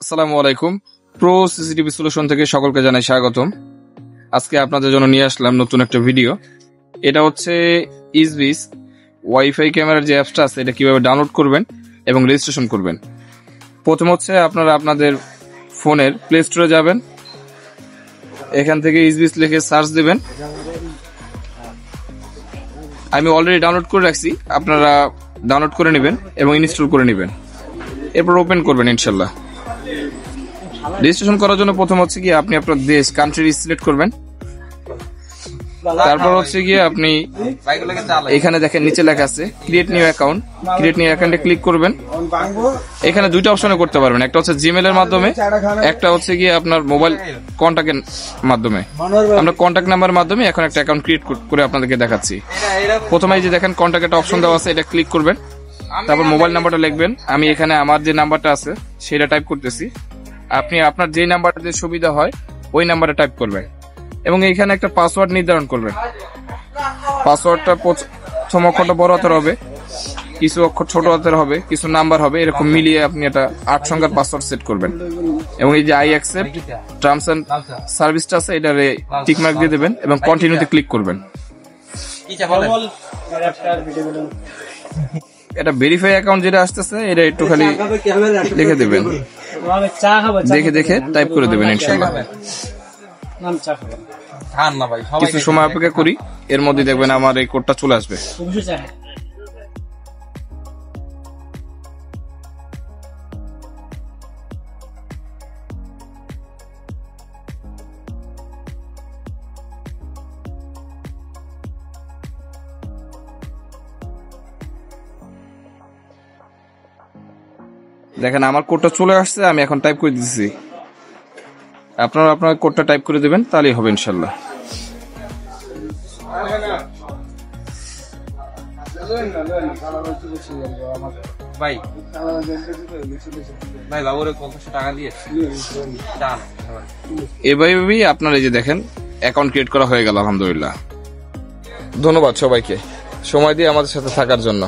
আসসালামু আলাইকুম। Pro CCTV solution থেকে সকলকে জানাই স্বাগতম। আজকে আপনাদের জন্য নিয়ে আসলাম নতুন একটা ভিডিও। এটা হচ্ছে ইজবিস ওয়াইফাই ক্যামেরার যে অ্যাপসটা আছে এটা কিভাবে ডাউনলোড করবেন এবং রেজিস্ট্রেশন করবেন। প্রথম হচ্ছে আপনারা আপনাদের ফোনের প্লে স্টোরে যাবেন, এখান থেকে ইজবিস লিখে সার্চ দিবেন। আমি অলরেডি ডাউনলোড করে রাখছি, আপনারা ডাউনলোড করে নেবেন এবং ইনস্টল করে নেবেন, এরপর ওপেন করবেন ইনশাল্লাহ। রেজিস্ট্রেশন করার জন্য প্রথম হচ্ছে গিয়ে আপনি আপনার দেশ কান্ট্রি সিলেক্ট করবেন। তারপর হচ্ছে গিয়ে আপনি এখানে দেখেন নিচে লেখা আছে create new account. Create new অ্যাকাউন্টে ক্লিক করবেন। এখানে দুইটা অপশনে করতে পারবেন, একটা হচ্ছে জিমেল এর মাধ্যমে, একটা হচ্ছে গিয়ে আপনার মোবাইল কন্ট্যাক্টের মাধ্যমে। আমরা কন্ট্যাক্ট নাম্বারের মাধ্যমে এখন একটা অ্যাকাউন্ট ক্রিয়েট করে আপনাদেরকে দেখাচ্ছি। প্রথমে যে দেখেন কন্ট্যাক্ট একটা অপশন দেওয়া আছে, এটা ক্লিক করবেন। তারপর মোবাইল নাম্বারটা লিখবেন। আমি এখানে আমার যে নাম্বারটা আছে সেটা টাইপ করতেছি। আপনি আপনার যে নাম্বারটা দিয়ে সুবিধা হয় ওই নাম্বারটা টাইপ করবেন এবং এখানে একটা পাসওয়ার্ড নির্ধারণ করবেন। পাসওয়ার্ডটা প্রথম অক্ষরটা বড় হাতের হবে, কিছু অক্ষর ছোট হাতের হবে, কিছু নাম্বার হবে, এরকম মিলিয়ে আপনি একটা 8 সংখ্যার পাসওয়ার্ড সেট করবেন এবং এই যে আই অ্যাকসেপ্ট টার্মস এন্ড সার্ভিসটা আছে এটারে টিক মার্ক দিয়ে দেবেন এবং কন্টিনিউতে ক্লিক করবেন। এটা ভেরিফাই অ্যাকাউন্ট যেটা আসতেছে এটা একটু খালি লিখে দেবেন, দেখে দেখে টাইপ করে দেবেন ইনশাআল্লাহ। কিছু সময় অপেক্ষা করি, এর মধ্যে দেখবেন আমার এই কোডটা চলে আসবে। দেখেন আমার কোডটা চলে আসছে, আমি এখন টাইপ করে দিচ্ছি। আপনারা আপনার কোডটা টাইপ করে দেবেন, তাহলেই হবে ইনশাল্লাহ। এভাবেই আপনারা এই যে দেখেন অ্যাকাউন্ট ক্রিয়েট করা হয়ে গেল আলহামদুলিল্লাহ। ধন্যবাদ সবাইকে সময় দিয়ে আমাদের সাথে থাকার জন্য।